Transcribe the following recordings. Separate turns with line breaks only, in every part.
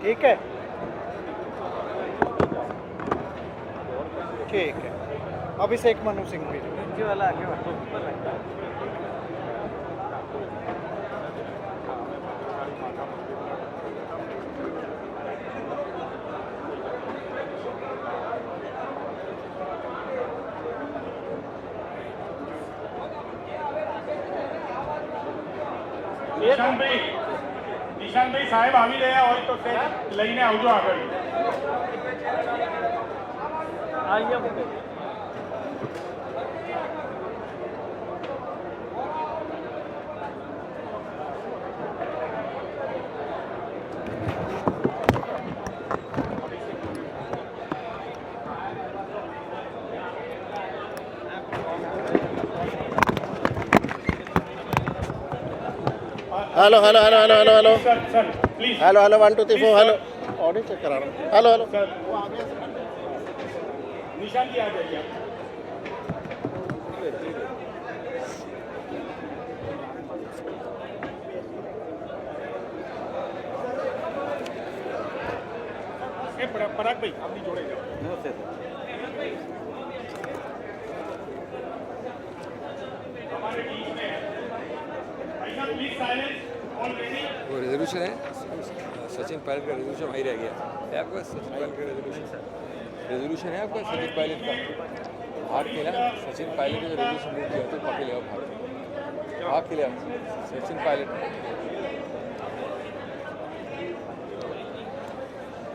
ठीक है, ठीक है। अभिषेक मनु सिंह भी वाला आगे
નિશાંતભાઈ સાહેબ આવી રહ્યા હોય તો તે લઈને આવજો આગળ.
Hello hello hello hello hello hello
sir sir please
hello hello 1 2 3 4 hello audio check करा रहा हूँ. हेलो हेलो
સર નિશાંતજી આ જાइए. એ પરાગભાઈ આપની જોડે જાઓ. हमारे बीच में भाई साहब प्लीज साइलेंस ऑलरेडी.
वो रेजोल्यूशन है सचिन पायलट का रेजोल्यूशन वहीं रह गया है आपका. सचिन पायलट का रेजोल्यूशन है आपका. सचिन पायलट का भाग के ना सचिन पायलट का रेजोल्यूशन मूव किया तो पके ले आओ भाग के ले आओ सचिन पायलट.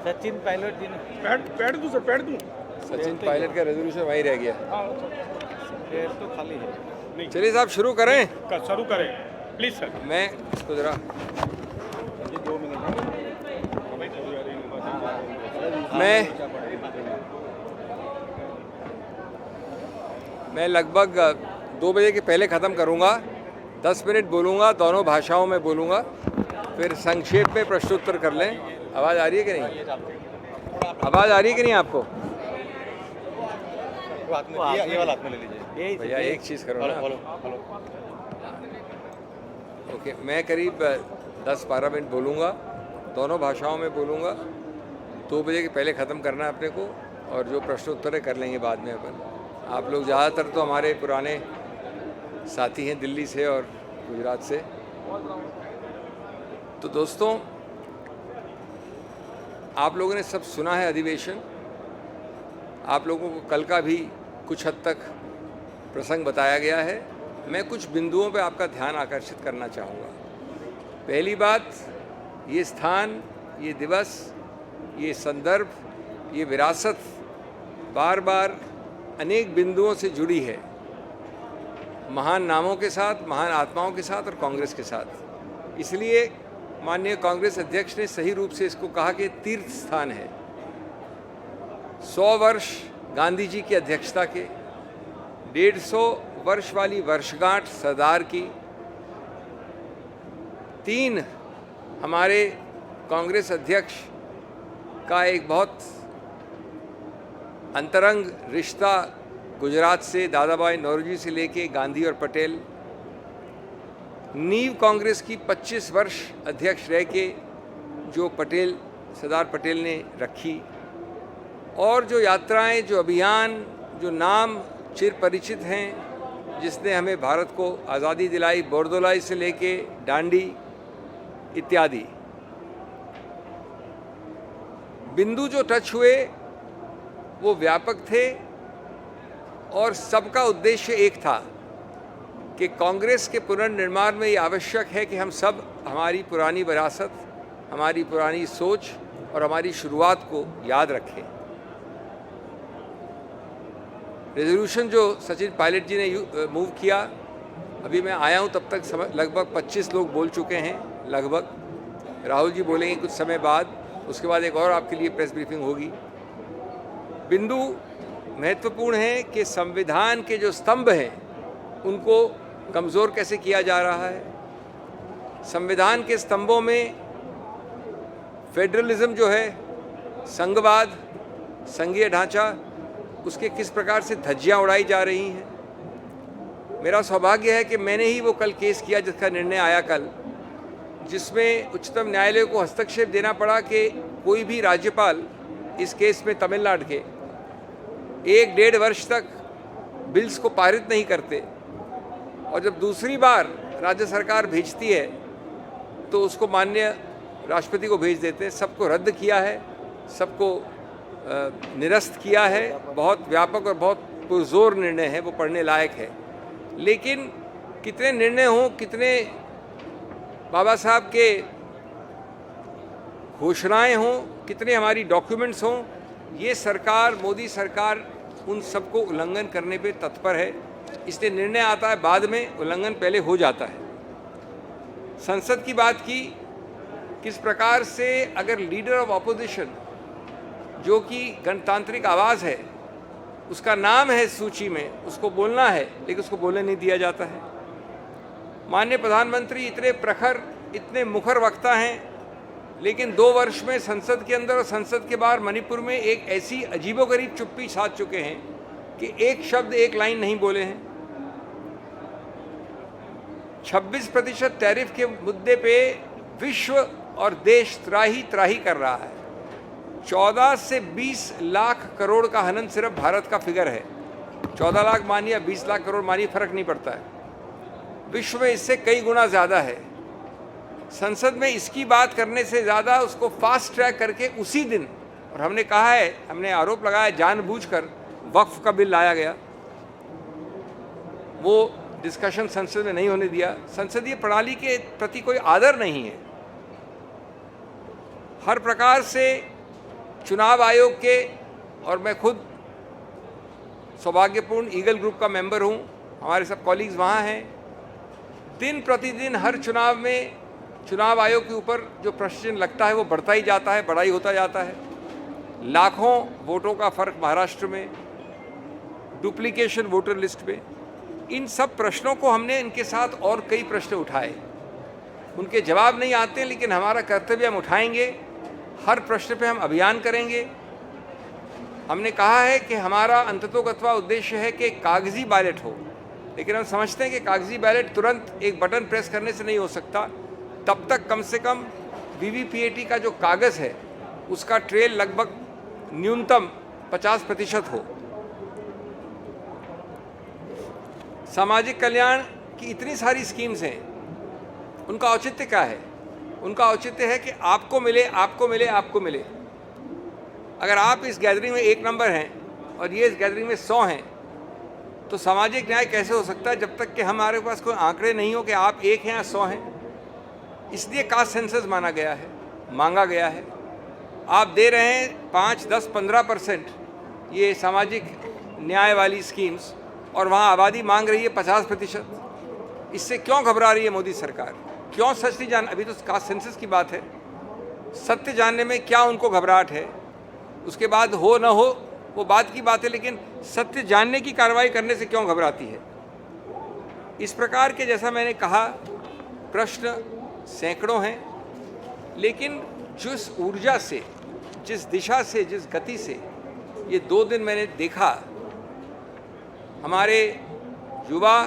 सचिन पायलट जी ने
पैड दूं सर, पैड दूं.
सचिन पायलट का रेजोल्यूशन वहीं रह गया.
पेड़ तो खाली है.
चलिए साहब शुरू करें.
शुरू करें प्लीज सर.
मैं इसको ज़रा मैं लगभग 2 बजे के पहले ख़त्म करूँगा. 10 मिनट बोलूँगा, दोनों भाषाओं में बोलूँगा, फिर संक्षेप में प्रश्नोत्तर कर लें. आवाज़ आ रही है कि नहीं? आवाज़ आ रही है कि नहीं आपको?
ये वाला हाथ में ले लीजिए
भैया एक चीज़ करो ना. ओके, मैं करीब 10-12 मिनट बोलूँगा, दोनों भाषाओं में बोलूँगा. 2 बजे के पहले ख़त्म करना है अपने को, और जो प्रश्नोत्तर कर लेंगे बाद में अपन. आप लोग ज़्यादातर तो हमारे पुराने साथी हैं दिल्ली से और गुजरात से. तो दोस्तों, आप लोगों ने सब सुना है अधिवेशन. आप लोगों को कल का भी कुछ हद तक प्रसंग बताया गया है. मैं कुछ बिंदुओं पर आपका ध्यान आकर्षित करना चाहूँगा. पहली बात, ये स्थान, ये दिवस, ये संदर्भ, ये विरासत बार बार अनेक बिंदुओं से जुड़ी है. महान नामों के साथ, महान आत्माओं के साथ और कांग्रेस के साथ. इसलिए माननीय कांग्रेस अध्यक्ष ने सही रूप से इसको कहा कि तीर्थ स्थान है. 100 वर्ष गांधी जी की अध्यक्षता के, 150 वर्ष वाली वर्षगांठ सरदार की, 3 हमारे कांग्रेस अध्यक्ष का एक बहुत अंतरंग रिश्ता गुजरात से, दादा भाई नौरोजी से लेके गांधी और पटेल. नींव कांग्रेस की 25 वर्ष अध्यक्ष रह के जो पटेल, सरदार पटेल ने रखी, और जो यात्राएं, जो अभियान, जो नाम चिर परिचित हैं, जिसने हमें भारत को आज़ादी दिलाई, बोरदोलाई से लेके डांडी इत्यादि. बिंदु जो टच हुए वो व्यापक थे, और सबका उद्देश्य एक था कि कांग्रेस के पुनर्निर्माण में ये आवश्यक है कि हम सब हमारी पुरानी विरासत, हमारी पुरानी सोच और हमारी शुरुआत को याद रखें. रेजोल्यूशन जो सचिन पायलट जी ने मूव किया, अभी मैं आया हूँ तब तक लगभग 25 लोग बोल चुके हैं. लगभग राहुल जी बोलेंगे कुछ समय बाद, उसके बाद एक और आपके लिए प्रेस ब्रीफिंग होगी. बिंदु महत्वपूर्ण है कि संविधान के जो स्तंभ हैं उनको कमज़ोर कैसे किया जा रहा है. संविधान के स्तंभों में फेडरलिज्म जो है, संघवाद, संघीय ढांचा, उसके किस प्रकार से धज्जियां उड़ाई जा रही हैं. मेरा सौभाग्य है कि मैंने ही वो कल केस किया जिसका निर्णय आया कल, जिसमें उच्चतम न्यायालय को हस्तक्षेप देना पड़ा कि कोई भी राज्यपाल इस केस में तमिलनाडु के 1-1.5 वर्ष तक बिल्स को पारित नहीं करते, और जब दूसरी बार राज्य सरकार भेजती है तो उसको माननीय राष्ट्रपति को भेज देते हैं। सबको रद्द किया है, सबको निरस्त किया है। बहुत व्यापक और बहुत पुरजोर निर्णय है, वो पढ़ने लायक है। लेकिन कितने निर्णय हों, कितने बाबा साहब के घोषणाएं हों, कितने हमारी डॉक्यूमेंट्स हों, ये सरकार, मोदी सरकार उन सबको उल्लंघन करने पे तत्पर है। इसलिए निर्णय आता है बाद में, उल्लंघन पहले हो जाता है। संसद की बात की, किस प्रकार से अगर लीडर ऑफ ऑपोजिशन, जो कि गणतांत्रिक आवाज़ है, उसका नाम है सूची में, उसको बोलना है लेकिन उसको बोलने नहीं दिया जाता है। माननीय प्रधानमंत्री इतने प्रखर, इतने मुखर वक्ता हैं, लेकिन 2 वर्ष में संसद के अंदर और संसद के बाहर मणिपुर में एक ऐसी अजीबोगरीब चुप्पी साध चुके हैं कि एक शब्द, एक लाइन नहीं बोले हैं। 26% टैरिफ के मुद्दे पे विश्व और देश त्राही त्राही कर रहा है। 14 से 20 लाख करोड़ का हनन सिर्फ भारत का फिगर है। 14 लाख मानिए, 20 लाख करोड़ मानिए, फर्क नहीं पड़ता है। विश्व में इससे कई गुना ज़्यादा है। संसद में इसकी बात करने से ज़्यादा उसको फास्ट ट्रैक करके उसी दिन, और हमने कहा है, हमने आरोप लगाया जानबूझकर वक्फ का बिल लाया गया, वो डिस्कशन संसद में नहीं होने दिया। संसदीय प्रणाली के प्रति कोई आदर नहीं है। हर प्रकार से चुनाव आयोग के, और मैं खुद सौभाग्यपूर्ण ईगल ग्रुप का मेंबर हूँ, हमारे सब कॉलीग्स वहाँ हैं, दिन प्रतिदिन हर चुनाव में चुनाव आयोग के ऊपर जो प्रश्न लगता है वो बढ़ता ही जाता है, बड़ा ही होता जाता है। लाखों वोटों का फ़र्क महाराष्ट्र में, डुप्लीकेशन वोटर लिस्ट में, इन सब प्रश्नों को हमने इनके साथ और कई प्रश्न उठाए। उनके जवाब नहीं आते, लेकिन हमारा कर्तव्य हम उठाएंगे। हर प्रश्न पे हम अभियान करेंगे। हमने कहा है कि हमारा अंततोगत्वा उद्देश्य है कि कागजी बैलेट हो, लेकिन हम समझते हैं कि कागजी बैलेट तुरंत एक बटन प्रेस करने से नहीं हो सकता। तब तक कम से कम वीवीपीएटी का जो कागज़ है उसका ट्रेल लगभग न्यूनतम 50% हो। सामाजिक कल्याण की इतनी सारी स्कीम्स हैं, उनका औचित्य क्या है? उनका औचित्य है कि आपको मिले, आपको मिले, आपको मिले। अगर आप इस गैदरिंग में 1 नंबर हैं और ये इस गैदरिंग में 100 हैं, तो सामाजिक न्याय कैसे हो सकता है जब तक कि हमारे पास कोई आंकड़े नहीं हो कि आप 1 हैं या 100 हैं। इसलिए कास्ट सेंसस माना गया है, मांगा गया है। आप दे रहे हैं 5, 10, 15% ये सामाजिक न्याय वाली स्कीम्स, और वहाँ आबादी मांग रही है 50%। इससे क्यों घबरा रही है मोदी सरकार? क्यों सच नहीं जान? अभी तो कास्ट सेंसस की बात है, सत्य जानने में क्या उनको घबराहट है? उसके बाद हो न हो वो बात की बात है, लेकिन सत्य जानने की कार्रवाई करने से क्यों घबराती है? इस प्रकार के, जैसा मैंने कहा, प्रश्न सैकड़ों हैं, लेकिन जिस ऊर्जा से, जिस दिशा से, जिस गति से ये 2 दिन मैंने देखा, हमारे युवा,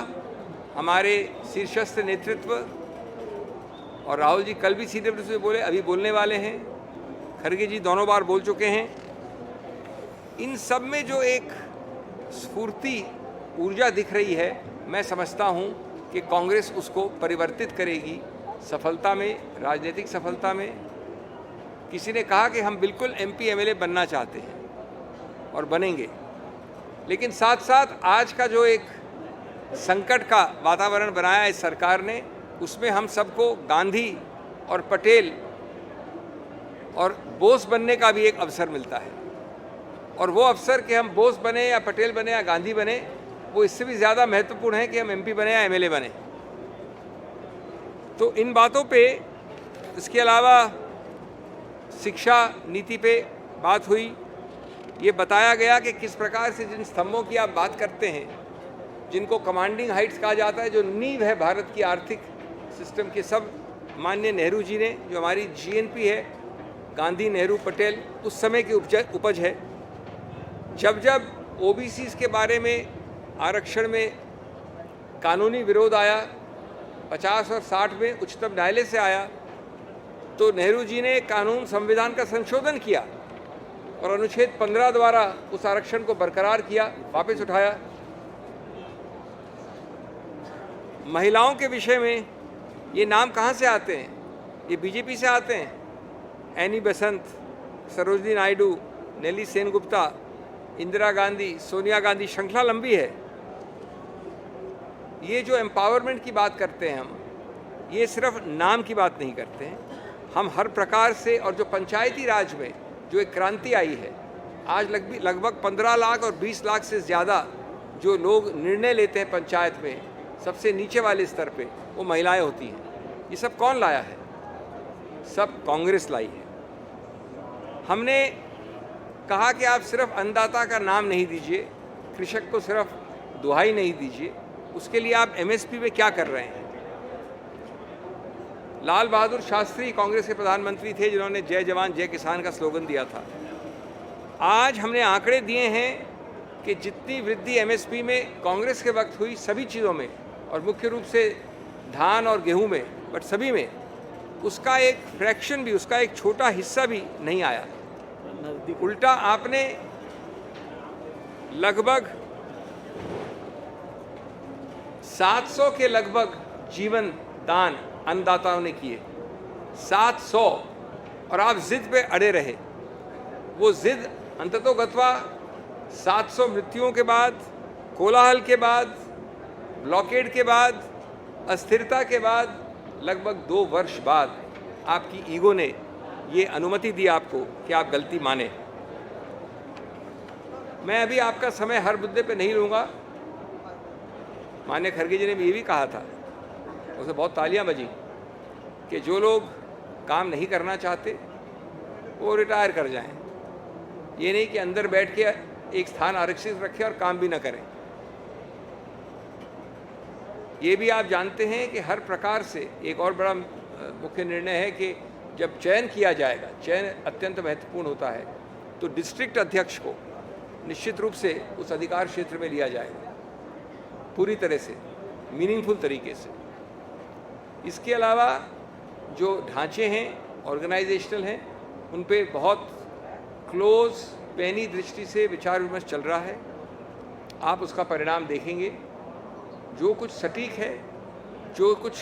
हमारे शीर्षस्थ नेतृत्व, और राहुल जी कल भी सीधे से बोले, अभी बोलने वाले हैं, खड़गे जी दोनों बार बोल चुके हैं, इन सब में जो एक स्फूर्ति, ऊर्जा दिख रही है, मैं समझता हूँ कि कांग्रेस उसको परिवर्तित करेगी सफलता में, राजनीतिक सफलता में। किसी ने कहा कि हम बिल्कुल एमपी एमएलए बनना चाहते हैं और बनेंगे, लेकिन साथ साथ आज का जो एक संकट का वातावरण बनाया इस सरकार ने, उसमें हम सबको गांधी और पटेल और बोस बनने का भी एक अवसर मिलता है। और वो अवसर कि हम बोस बने या पटेल बने या गांधी बने, वो इससे भी ज़्यादा महत्वपूर्ण है कि हम एमपी बने या एमएलए बने। तो इन बातों पे, इसके अलावा शिक्षा नीति पे बात हुई। ये बताया गया कि किस प्रकार से जिन स्तंभों की आप बात करते हैं, जिनको कमांडिंग हाइट्स कहा जाता है, जो नींव है भारत की आर्थिक सिस्टम के, सब माननीय नेहरू जी ने, जो हमारी जीएनपी है, गांधी, नेहरू, पटेल, उस समय की उपज है। जब जब ओबीसीज़ के बारे में, आरक्षण में कानूनी विरोध आया, 50 और 60 में उच्चतम न्यायालय से आया, तो नेहरू जी ने कानून संविधान का संशोधन किया और अनुच्छेद 15 द्वारा उस आरक्षण को बरकरार किया, वापस उठाया। महिलाओं के विषय में ये नाम कहाँ से आते हैं? ये बीजेपी से आते हैं। एनी बेसेंट, सरोजिनी नायडू, नेली सेनगुप्ता, इंदिरा गांधी, सोनिया गांधी, श्रृंखला लंबी है। ये जो एम्पावरमेंट की बात करते हैं हम, ये सिर्फ नाम की बात नहीं करते हैं, हम हर प्रकार से। और जो पंचायती राज में जो एक क्रांति आई है, आज लगभग 15 लाख और 20 लाख से ज़्यादा जो लोग निर्णय लेते हैं पंचायत में, सबसे नीचे वाले स्तर पे, वो महिलाएं होती हैं। ये सब कौन लाया है? सब कांग्रेस लाई है। हमने कहा कि आप सिर्फ अन्नदाता का नाम नहीं दीजिए, कृषक को सिर्फ दुहाई नहीं दीजिए, उसके लिए आप एमएसपी में क्या कर रहे हैं? लाल बहादुर शास्त्री कांग्रेस के प्रधानमंत्री थे जिन्होंने जय जवान जय किसान का स्लोगन दिया था। आज हमने आंकड़े दिए हैं कि जितनी वृद्धि एमएसपी में कांग्रेस के वक्त हुई सभी चीज़ों में, और मुख्य रूप से धान और गेहूं में, बट सभी में, उसका एक फ्रैक्शन भी, उसका एक छोटा हिस्सा भी नहीं आया। उल्टा आपने लगभग 700 के लगभग जीवन दान अन्नदाताओं ने किए, 700, और आप जिद पे अड़े रहे। वो जिद अंततोगत्वा 700 मृत्युओं के बाद, कोलाहल के बाद, ब्लॉकेड के बाद, अस्थिरता के बाद, लगभग 2 वर्ष बाद आपकी ईगो ने ये अनुमति दी आपको कि आप गलती माने। मैं अभी आपका समय हर मुद्दे पे नहीं लूँगा। माननीय खड़गे जी ने भी ये भी कहा था, उसे बहुत तालियां बजी, कि जो लोग काम नहीं करना चाहते वो रिटायर कर जाएं। ये नहीं कि अंदर बैठ के एक स्थान आरक्षित रखें और काम भी ना करें। ये भी आप जानते हैं कि हर प्रकार से एक और बड़ा मुख्य निर्णय है कि जब चयन किया जाएगा, चयन अत्यंत महत्वपूर्ण होता है, तो डिस्ट्रिक्ट अध्यक्ष को निश्चित रूप से उस अधिकार क्षेत्र में लिया जाएगा, पूरी तरह से मीनिंगफुल तरीके से। इसके अलावा जो ढांचे हैं, ऑर्गेनाइजेशनल हैं, उन पे बहुत क्लोज पैनी दृष्टि से विचार विमर्श चल रहा है। आप उसका परिणाम देखेंगे। जो कुछ सटीक है, जो कुछ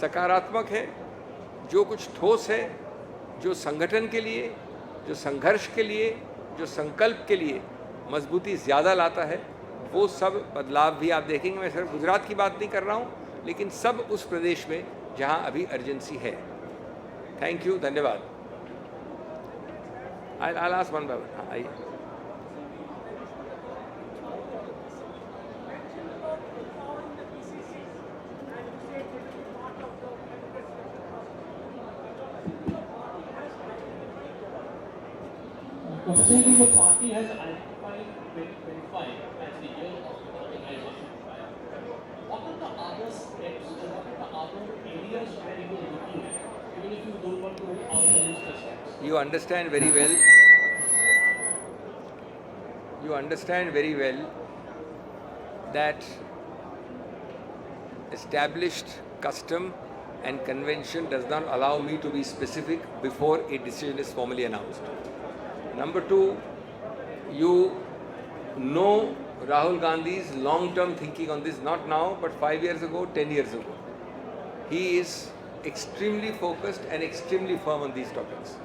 सकारात्मक है, जो कुछ ठोस है, जो संगठन के लिए, जो संघर्ष के लिए, जो संकल्प के लिए मजबूती ज़्यादा लाता है, वो सब बदलाव भी आप देखेंगे। मैं सिर्फ गुजरात की बात नहीं कर रहा हूँ, लेकिन सब उस प्रदेश में जहाँ अभी अर्जेंसी है। थैंक यू, धन्यवाद। I'll ask one by one. हाँ, आइए।
Obviously, the party has identified 2025 as the year of the organization. What are the other steps or what are the other areas where you are looking at, even if you don't want to outline the steps?
You understand very well. You understand very well that established custom and convention does not allow me to be specific before a decision is formally announced. Number two, you know Rahul Gandhi's long-term thinking on this, not now, but 5 years ago, 10 years ago. He is extremely focused and extremely firm on these topics.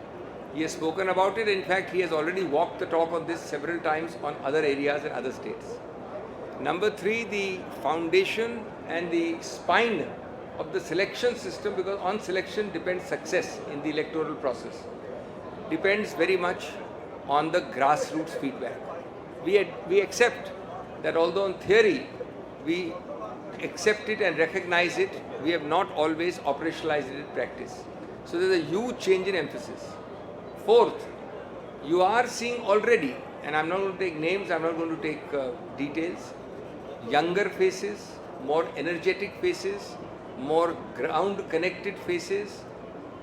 He has spoken about it. In fact, he has already walked the talk on this several times on other areas and other states. Number three, the foundation and the spine of the selection system, because on selection depends success in the electoral process, depends very much on the grassroots feedback. We accept that although in theory we accept it and recognize it, we have not always operationalized it in practice. So there's a huge change in emphasis. Fourth, you are seeing already, and I'm not going to take names, I'm not going to take details, younger faces, more energetic faces, more ground connected faces,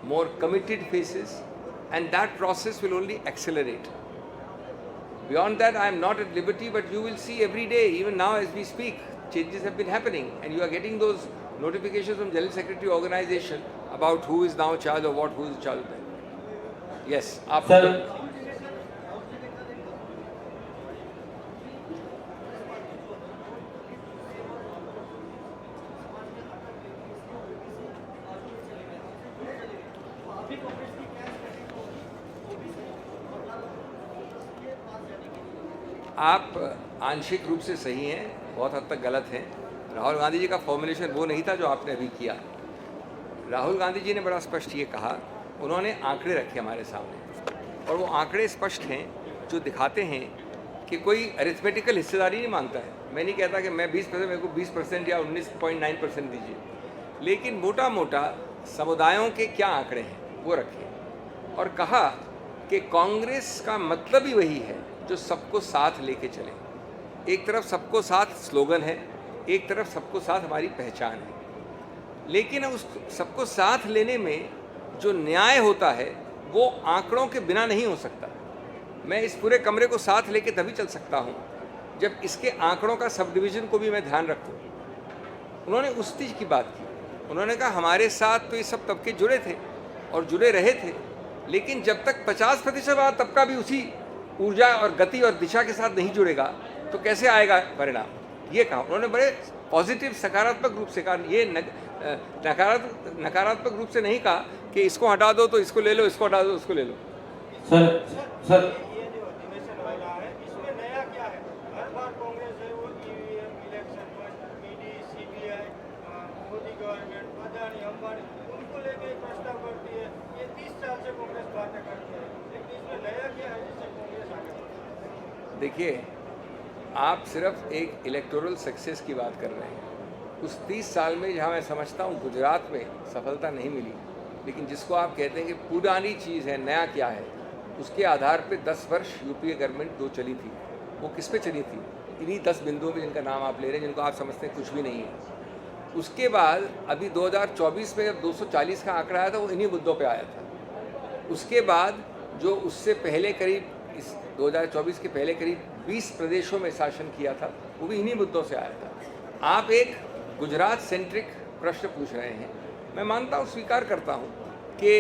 more committed faces, and that process will only accelerate. Beyond that, I am not at liberty, but you will see every day, even now as we speak, changes have been happening, and you are getting those notifications from General Secretary organization about who is now in charge of what, who is in charge of that. Yes,
Sir,
आप आंशिक रूप से सही हैं, बहुत हद तक गलत हैं। राहुल गांधी जी का फॉर्मुलेशन वो नहीं था जो आपने अभी किया। राहुल गांधी जी ने बड़ा स्पष्ट ये कहा, उन्होंने आंकड़े रखे हमारे सामने, और वो आंकड़े स्पष्ट हैं जो दिखाते हैं कि कोई अरिथमेटिकल हिस्सेदारी नहीं मांगता है। मैं नहीं कहता कि मैं 20%, मेरे को 20% या 19.9% दीजिए, लेकिन मोटा मोटा समुदायों के क्या आंकड़े हैं वो रखे, और कहा कि कांग्रेस का मतलब ही वही है जो सबको साथ लेके चले। एक तरफ सबको साथ स्लोगन है, एक तरफ सबको साथ हमारी पहचान है, लेकिन उस सबको साथ लेने में जो न्याय होता है वो आंकड़ों के बिना नहीं हो सकता। मैं इस पूरे कमरे को साथ लेके तभी चल सकता हूँ जब इसके आंकड़ों का सब डिवीज़न को भी मैं ध्यान रखूँ। उन्होंने उस चीज़ की बात की, उन्होंने कहा हमारे साथ तो ये सब तबके जुड़े थे और जुड़े रहे थे, लेकिन जब तक 50% वाला तबका भी उसी ऊर्जा और गति और दिशा के साथ नहीं जुड़ेगा तो कैसे आएगा परिणाम, ये कहा उन्होंने। बड़े पॉजिटिव सकारात्मक रूप से कहा, ये नकारात्मक रूप से नहीं कहा कि इसको हटा दो तो इसको ले लो, इसको हटा दो उसको ले लो।
सर
ये जो अधिवेशन हो रहा है इसमें नया क्या है? हर बार कांग्रेस है वो EVM, election fund, ED, CBI, Modi government, Adani, Ambani, उनको लेके प्रस्ताव करती है। ये 30 साल से कांग्रेस बातें करती है, लेकिन इसमें नया क्या है जिससे कांग्रेस आगे बढ़ती है?
देखिए, आप सिर्फ एक इलेक्टोरल सक्सेस की बात कर रहे हैं। उस 30 साल में जहाँ मैं समझता हूँ गुजरात में सफलता नहीं मिली, लेकिन जिसको आप कहते हैं कि पुरानी चीज़ है, नया क्या है, उसके आधार पे 10 वर्ष यूपीए गवर्नमेंट जो चली थी वो किस पे चली थी? इन्हीं 10 बिंदुओं में जिनका नाम आप ले रहे हैं, जिनको आप समझते हैं कुछ भी नहीं है। उसके बाद अभी 2024 में जब 240 का आंकड़ा आया था वो इन्हीं मुद्दों पे आया था। उसके बाद जो उससे पहले करीब इस 2024 के पहले करीब 20 प्रदेशों में शासन किया था वो भी इन्हीं मुद्दों से आया था। आप एक गुजरात सेंट्रिक प्रश्न पूछ रहे हैं। मैं मानता हूँ, स्वीकार करता हूँ कि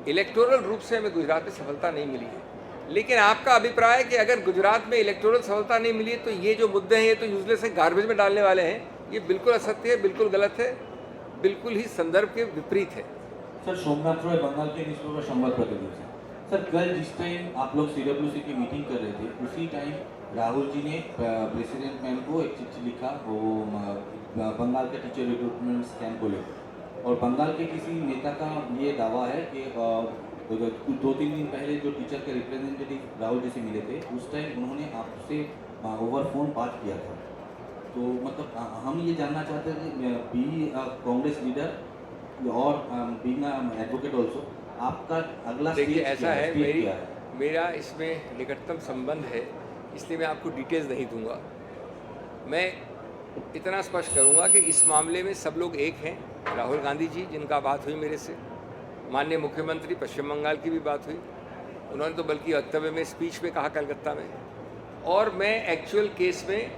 इलेक्टोरल रूप से हमें गुजरात में सफलता नहीं मिली है, लेकिन आपका अभिप्राय है कि अगर गुजरात में इलेक्टोरल सफलता नहीं मिली है तो ये जो मुद्दे हैं ये तो यूजलेस है, गार्बेज में डालने वाले हैं, ये बिल्कुल असत्य है, बिल्कुल गलत है, बिल्कुल ही संदर्भ के विपरीत है।
सर, सोमनाथ रॉय बंगाल के न्यूज़पेपर संवाद प्रतिनिधि हैं। सर, कल जिस टाइम आप लोग सीडब्ल्यूसी की मीटिंग कर रहे थे उसी टाइम राहुल जी ने प्रेसिडेंट मैम को एक चिट्ठी लिखा, वो बंगाल के टीचर रिक्रूटमेंट स्कैम को लेकर, और बंगाल के किसी नेता का ये दावा है कि 2-3 दिन पहले जो टीचर के रिप्रेजेंटेटिव राहुल जी से मिले थे उस टाइम उन्होंने आपसे ओवर फोन बात किया था। तो मतलब हम ये जानना चाहते हैं कि बी कांग्रेस लीडर और बीइंग एडवोकेट ऑल्सो, आपका अगला
देखिए ऐसा है, मेरा इसमें निकटतम संबंध है, इसलिए मैं आपको डिटेल्स नहीं दूंगा। मैं इतना स्पष्ट करूंगा कि इस मामले में सब लोग एक हैं। राहुल गांधी जी जिनका बात हुई मेरे से, माननीय मुख्यमंत्री पश्चिम बंगाल की भी बात हुई, उन्होंने तो बल्कि वक्तव्य में स्पीच में कहा कलकत्ता में, और मैं एक्चुअल केस में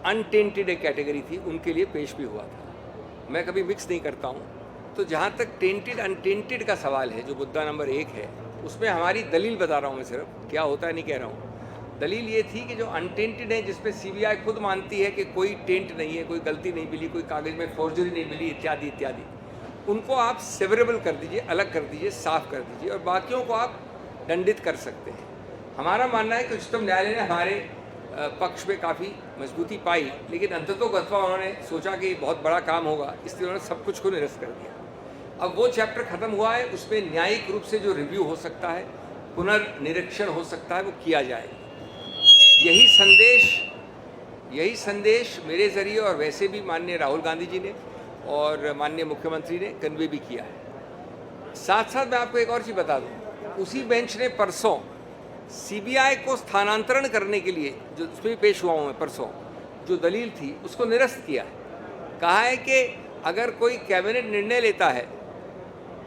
अनटेंटेड एक कैटेगरी थी उनके लिए पेश भी हुआ था। मैं कभी मिक्स नहीं करता हूँ। तो जहाँ तक टेंटेड अनटेंटेड का सवाल है, जो मुद्दा नंबर 1 है, उसमें हमारी दलील बता रहा हूँ मैं, सिर्फ क्या होता है नहीं कह रहा हूँ। दलील ये थी कि जो अनटेंटेड है, जिसमें सीबीआई खुद मानती है कि कोई टेंट नहीं है, कोई गलती नहीं मिली, कोई कागज़ में फोर्जरी नहीं मिली, इत्यादि इत्यादि, उनको आप सेवरेबल कर दीजिए, अलग कर दीजिए, साफ कर दीजिए, और बाकियों को आप दंडित कर सकते हैं। हमारा मानना है कि उच्चतम न्यायालय ने हमारे पक्ष में काफ़ी मजबूती पाई, लेकिन अंततोगत्वा उन्होंने सोचा कि बहुत बड़ा काम होगा, इसलिए उन्होंने सब कुछ को निरस्त कर दिया। अब वो चैप्टर ख़त्म हुआ है, उसमें न्यायिक रूप से जो रिव्यू हो सकता है, पुनर्निरीक्षण हो सकता है, वो किया जाए। यही संदेश मेरे ज़रिए और वैसे भी माननीय राहुल गांधी जी ने और माननीय मुख्यमंत्री ने कन्वे भी किया है। साथ साथ मैं आपको एक और चीज़ बता दूं, उसी बेंच ने परसों सीबीआई को स्थानांतरण करने के लिए, जो उसमें भी पेश हुआ हूँ मैं परसों, जो दलील थी उसको निरस्त किया है। कहा है कि अगर कोई कैबिनेट निर्णय लेता है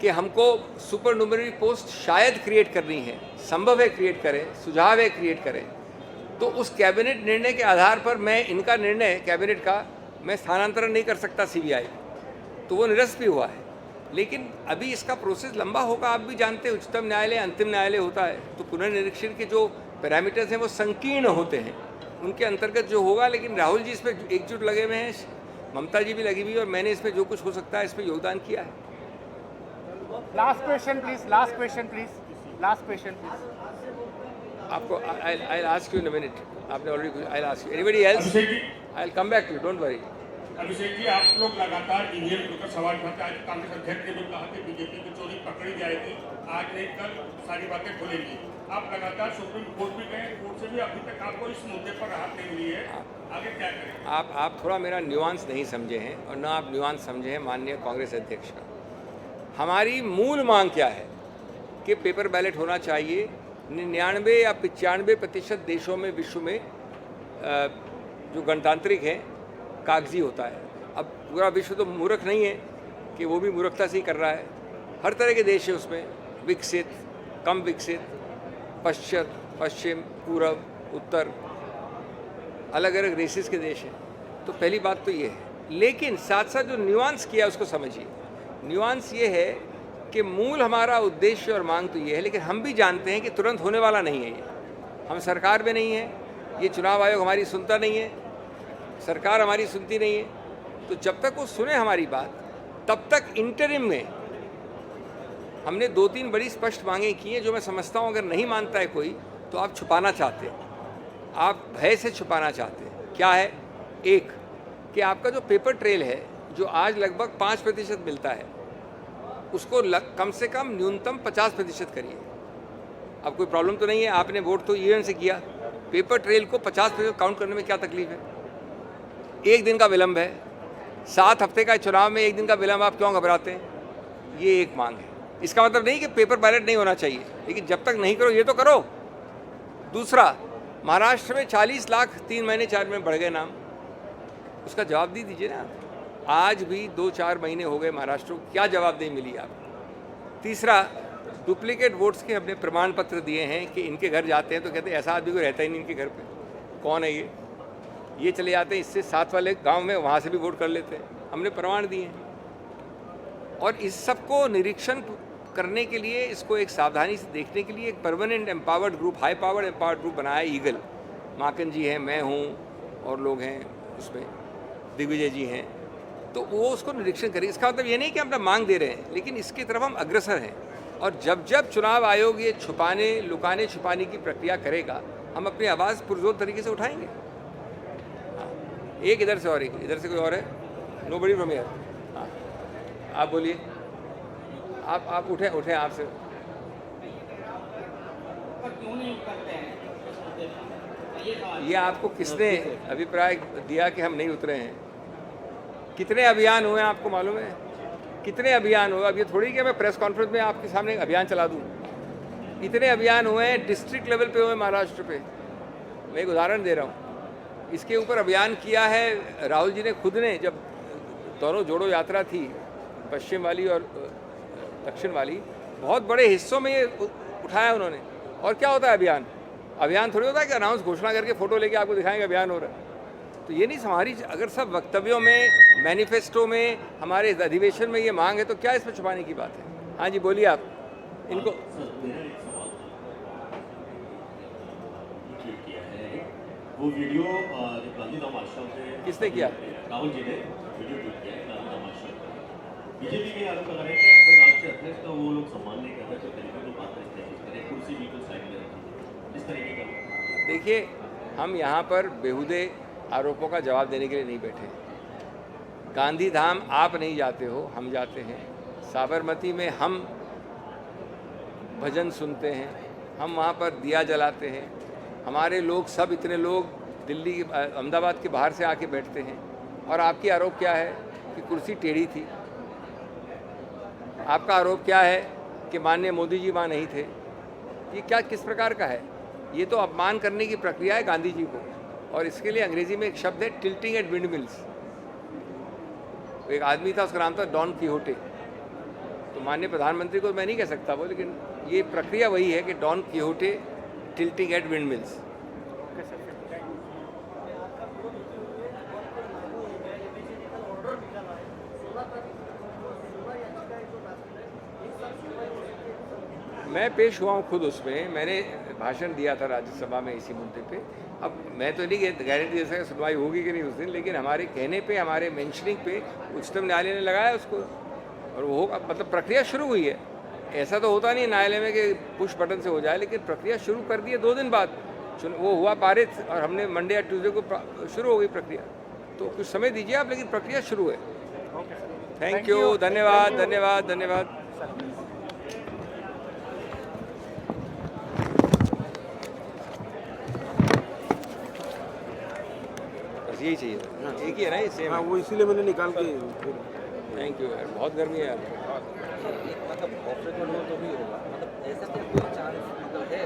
कि हमको सुपर न्यूमरी पोस्ट शायद क्रिएट करनी है, संभव है क्रिएट करें, सुझाव है क्रिएट करें, तो उस कैबिनेट निर्णय के आधार पर मैं इनका निर्णय कैबिनेट का मैं स्थानांतरण नहीं कर सकता सीबीआई, तो वो निरस्त भी हुआ है। लेकिन अभी इसका प्रोसेस लंबा होगा, आप भी जानते हैं उच्चतम न्यायालय अंतिम न्यायालय होता है, तो पुनर्निरीक्षण के जो पैरामीटर्स हैं वो संकीर्ण होते हैं, उनके अंतर्गत जो होगा। लेकिन राहुल जी इस पर एकजुट लगे हुए हैं, ममता जी भी लगी हुई है, और मैंने इसमें जो कुछ हो सकता है इसमें योगदान किया है।
Last question please, last question please, last question please.
आपको I ask you in a minute, आपने already I ask you, anybody else,
Abhishek ji,
I will come back to you, don't worry.
Abhishek ji, आप लोग लगातार ईवीएम को लेकर सवाल उठाते, आज कांग्रेस अध्यक्ष ने भी कहा कि बीजेपी की चोरी पकड़ी जाएगी, आज नहीं कल सारी बातें खुलेंगी। आप लगातार सुप्रीम कोर्ट भी गए, कोर्ट से भी अभी तक आपको इस मुद्दे पर राहत नहीं मिली है, आगे क्या करें?
आप थोड़ा मेरा न्यूआंस नहीं समझे हैं, और ना आप न्यूआंस समझे हैं माननीय कांग्रेस अध्यक्ष का। हमारी मूल मांग क्या है कि पेपर बैलेट होना चाहिए। 99 या 95% देशों में विश्व में जो गणतांत्रिक हैं कागजी होता है। अब पूरा विश्व तो मूर्ख नहीं है कि वो भी मूर्खता से ही कर रहा है, हर तरह के देश है उसमें, विकसित, कम विकसित, पश्चिम, पूर्व, उत्तर, अलग अलग रेसेस के देश हैं। तो पहली बात तो ये है। लेकिन साथ साथ जो न्यूआंस किया उसको समझिए। न्यूआंस ये है कि मूल हमारा उद्देश्य और मांग तो ये है, लेकिन हम भी जानते हैं कि तुरंत होने वाला नहीं है ये। हम सरकार में नहीं है, ये चुनाव आयोग हमारी सुनता नहीं है, सरकार हमारी सुनती नहीं है। तो जब तक वो सुने हमारी बात, तब तक इंटरिम में हमने 2-3 बड़ी स्पष्ट मांगें की हैं, जो मैं समझता हूँ अगर नहीं मानता है कोई तो आप छुपाना चाहते हैं, आप भय से छुपाना चाहते हैं। क्या है? एक कि आपका जो पेपर ट्रेल है, जो आज लगभग 5% मिलता है, उसको कम से कम न्यूनतम 50% करिए। अब कोई प्रॉब्लम तो नहीं है, आपने वोट तो ईवीएम से किया, पेपर ट्रेल को 50% काउंट करने में क्या तकलीफ है? एक दिन का विलम्ब है, 7 हफ्ते का चुनाव में 1 दिन का विलम्ब, आप क्यों घबराते हैं? ये एक मांग है। इसका मतलब नहीं कि पेपर बैलेट नहीं होना चाहिए, लेकिन जब तक नहीं करो ये तो करो। दूसरा, महाराष्ट्र में 40 लाख 3 महीने 4 महीने बढ़ गए नाम, उसका जवाब दे दीजिए ना। आज भी 2-4 महीने हो गए महाराष्ट्र को, क्या जवाब नहीं मिली आप? तीसरा, डुप्लीकेट वोट्स के हमने प्रमाण पत्र दिए हैं कि इनके घर जाते हैं तो कहते हैं ऐसा आदमी कोई रहता ही नहीं इनके घर पे, कौन है ये चले जाते हैं, इससे साथ वाले गांव में वहाँ से भी वोट कर लेते हैं, हमने प्रमाण दिए हैं। और इस सबको निरीक्षण करने के लिए, इसको एक सावधानी से देखने के लिए एक permanent empowered group, high powered empowered group बनाया है ईगल। माकन जी हैं, मैं हूँ, और लोग हैं उसमें, दिग्विजय जी हैं, तो वो उसको निरीक्षण करें। इसका मतलब ये नहीं कि हम अपना मांग दे रहे हैं, लेकिन इसकी तरफ हम अग्रसर हैं। और जब जब चुनाव आयोग ये छुपाने, लुकाने छुपाने की प्रक्रिया करेगा, हम अपनी आवाज़ पुरजोर तरीके से उठाएंगे। हाँ, एक इधर से और एक इधर से, कोई और है? Nobody from here. हाँ, आप बोलिए, आप उठे आपसे। ये आपको किसने अभिप्राय दिया कि हम नहीं उतरे हैं? कितने अभियान हुए आपको मालूम है? कितने अभियान हुए? अब ये थोड़ी कि मैं प्रेस कॉन्फ्रेंस में आपके सामने अभियान चला दूँ। इतने अभियान हुए हैं, डिस्ट्रिक्ट लेवल पे हुए महाराष्ट्र पे। मैं एक उदाहरण दे रहा हूँ, इसके ऊपर अभियान किया है राहुल जी ने खुद ने, जब दोनों जोड़ो यात्रा थी, पश्चिम वाली और दक्षिण वाली, बहुत बड़े हिस्सों में ये उठाया उन्होंने। और क्या होता है अभियान? अभियान थोड़ी होता है कि अनाउंस घोषणा करके फ़ोटो लेके आपको दिखाएंगे अभियान हो रहा है। तो ये नहीं हमारी, अगर सब वक्तव्यों में, मैनिफेस्टो में, हमारे अधिवेशन में ये मांग है तो क्या इसमें छुपाने की बात है? हाँ जी, बोलिए आप इनको।
वो वीडियो जो गांधीधाम आश्रम से
किसने किया?
राहुल जी ने वीडियो ट्वीट किया है गांधीधाम आश्रम पर। बीजेपी के आरोप लगा रहे हैं कि अपने राष्ट्रीय अध्यक्ष का वो लोग सम्मान नहीं कर रहे, जो तरीके को बात करते हैं, इस तरह कुर्सी बिल्कुल साइड में रखी, इस तरीके का।
देखिए, हम यहाँ पर बेहुदे आरोपों का जवाब देने के लिए नहीं बैठे। गांधीधाम आप नहीं जाते हो, हम जाते हैं। साबरमती में हम भजन सुनते हैं, हम वहाँ पर दिया जलाते हैं। हमारे लोग सब, इतने लोग दिल्ली, अहमदाबाद के बाहर से आके बैठते हैं। और आपकी आरोप क्या है कि कुर्सी टेढ़ी थी? आपका आरोप क्या है कि माननीय मोदी जी वहाँ नहीं थे? ये क्या, किस प्रकार का है? ये तो अपमान करने की प्रक्रिया है गांधी जी को। और इसके लिए अंग्रेजी में एक शब्द है, टिल्टिंग एट विंड मिल्स। एक आदमी था, उसका नाम था डॉन किहोटे। तो माननीय प्रधानमंत्री को मैं नहीं कह सकता वो, लेकिन ये प्रक्रिया वही है कि Don Quixote tilting at windmills. मैं पेश हुआ हूँ खुद उसमें, मैंने भाषण दिया था राज्यसभा में इसी मुद्दे पे। अब मैं तो नहीं गारंटी दे सकता सुनवाई होगी कि नहीं उस दिन, लेकिन हमारे कहने पे, हमारे मेंशनिंग पे उच्चतम न्यायालय ने लगाया उसको, और वो होगा, मतलब प्रक्रिया शुरू हुई है। ऐसा तो होता नहीं न्यायालय में कि पुश बटन से हो जाए, लेकिन प्रक्रिया शुरू कर दी है 2 दिन बाद। वो हुआ पारित और हमने मंडे या ट्यूसडे को शुरू हो गई प्रक्रिया। तो कुछ समय दीजिए आप, लेकिन प्रक्रिया शुरू है। थैंक यू, धन्यवाद धन्यवाद धन्यवाद। बस यही चाहिए, एक ही है ना ये सेम।
हाँ, वो इसीलिए मैंने निकाल के
थैंक यू यार, बहुत गर्मी है यार।
मतलब ऑपरेटर हो तो भी होगा, मतलब ऐसा क्या कोई चांस मतलब है